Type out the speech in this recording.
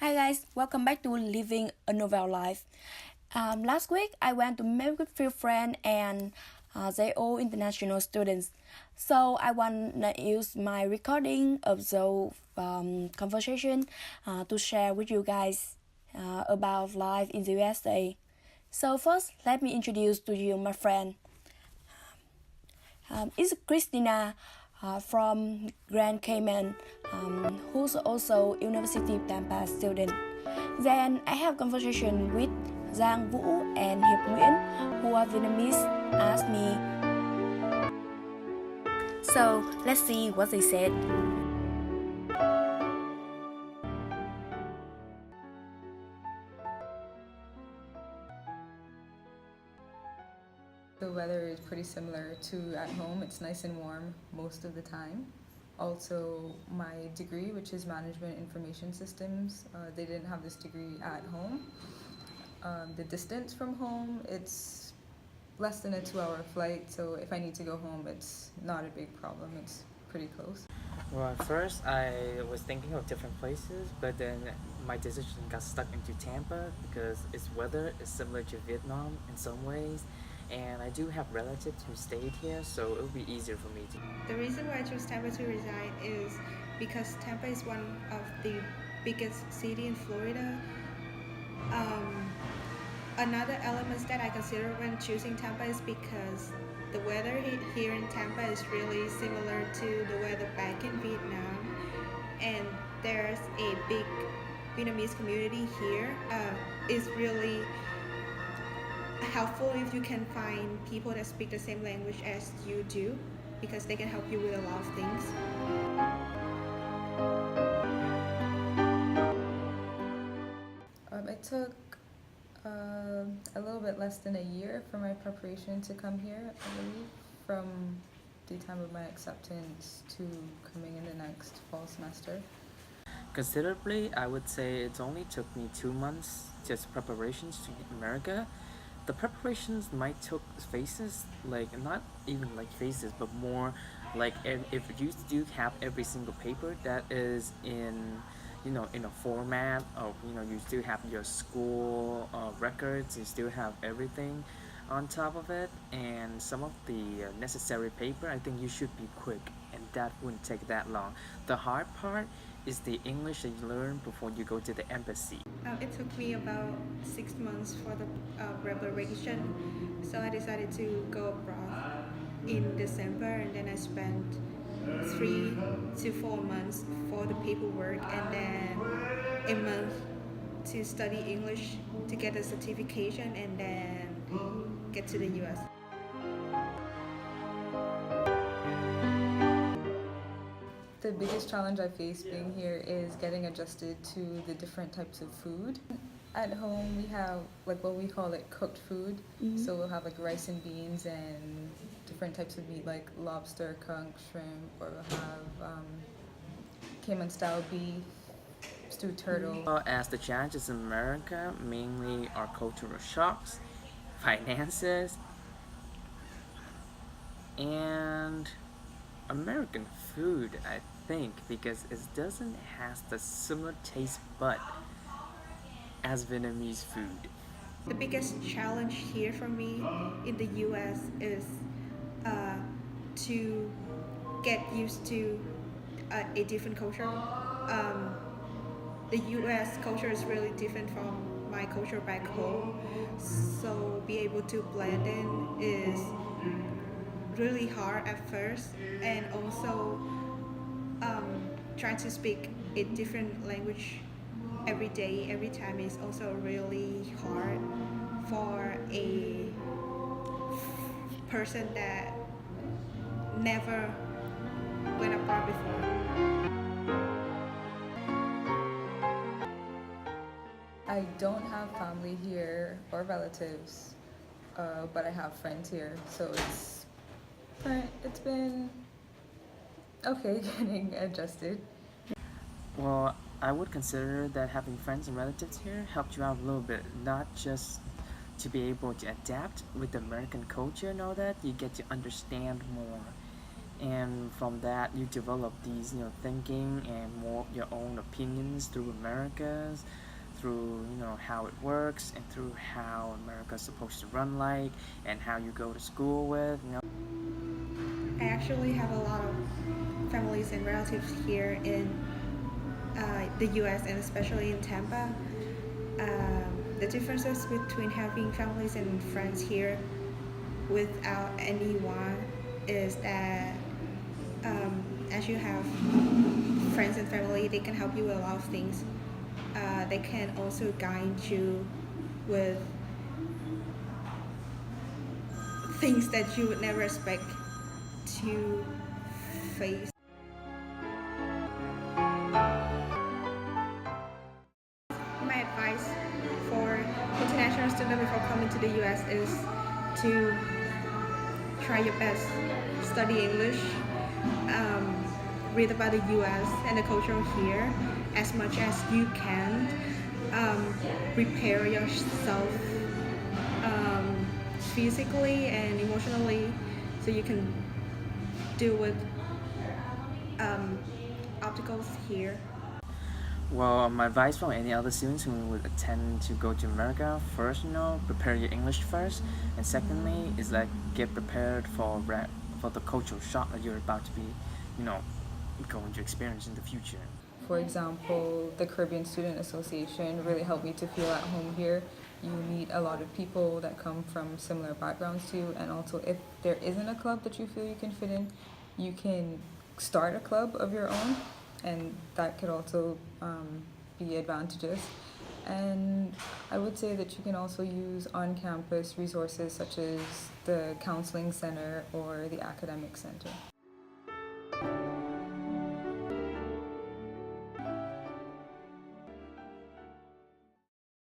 Hi guys, welcome back to Living a Novel Life. Last week I went to meet with few friends and they all international students. So I wanna use my recording of the conversation to share with you guys about life in the USA. So first, let me introduce to you my friend. It's Christina from Grand Cayman, who's also University of Tampa student. Then I have conversation with Giang Vũ and Hiệp Nguyễn, who are Vietnamese, asked me. So let's see what they said. The weather is pretty similar to at home. It's nice and warm most of the time. Also, my degree, which is Management Information Systems, they didn't have this degree at home. The distance from home, it's less than a 2-hour flight, so if I need to go home, it's not a big problem. It's pretty close. Well, at first I was thinking of different places, but then my decision got stuck into Tampa because its weather is similar to Vietnam in some ways, and I do have relatives who stayed here, so it would be easier for me to. The reason why I chose Tampa to reside is because Tampa is one of the biggest city in Florida. Another element that I consider when choosing Tampa is because the weather here in Tampa is really similar to the weather back in Vietnam, and there's a big Vietnamese community here. It's really helpful if you can find people that speak the same language as you do, because they can help you with a lot of things. It took a little bit less than a year for my preparation to come here, I believe, from the time of my acceptance to coming in the next fall semester. Considerably, I would say it only took me 2 months just preparations to America. The preparations might took phases, like not even like phases, but more like if you do have every single paper that is in a format of you still have your school records, you still have everything on top of it, and some of the necessary paper, I think you should be quick, and that wouldn't take that long. The hard part is the English that you learn before you go to the embassy. It took me about 6 months for the preparation, so I decided to go abroad in December, and then I spent 3 to 4 months for the paperwork, and then a month to study English to get the certification, and then get to the US. The biggest challenge I face being here is getting adjusted to the different types of food. At home, we have like what we call it cooked food. So we'll have like rice and beans and different types of meat like lobster, conch, shrimp, or we'll have Cayman style beef, stewed turtle. Well, as the challenges in America mainly are cultural shocks, finances, and American food, I think, because it doesn't have the similar taste bud as Vietnamese food. The biggest challenge here for me in the US is to get used to a different culture. The US culture is really different from my culture back home, so be able to blend in is really hard at first, and also trying to speak a different language every day, every time is also really hard for a person that never went abroad before. I don't have family here or relatives, but I have friends here, so it's been okay getting adjusted. Well, I would consider that having friends and relatives here helped you out a little bit, not just to be able to adapt with the American culture and all that, you get to understand more. and from that you develop these thinking and more your own opinions through Americas, through how it works, and through how America's supposed to run like, and how you go to school with. I actually have a lot of families and relatives here in the US and especially in Tampa. The differences between having families and friends here without anyone is that as you have friends and family, they can help you with a lot of things. They can also guide you with things that you would never expect to face. My advice for international students before coming to the US is to try your best, study English, read about the US and the culture here as much as you can, prepare yourself physically and emotionally so you can deal with obstacles here. Well, my advice for any other students who would intend to go to America, first, prepare your English first, and secondly, is like get prepared for the cultural shock that you're about to be, going to experience in the future. For example, the Caribbean Student Association really helped me to feel at home here. You meet a lot of people that come from similar backgrounds to you, and also if there isn't a club that you feel you can fit in, you can start a club of your own, and that could also be advantageous. And I would say that you can also use on-campus resources such as the counseling center or the academic center.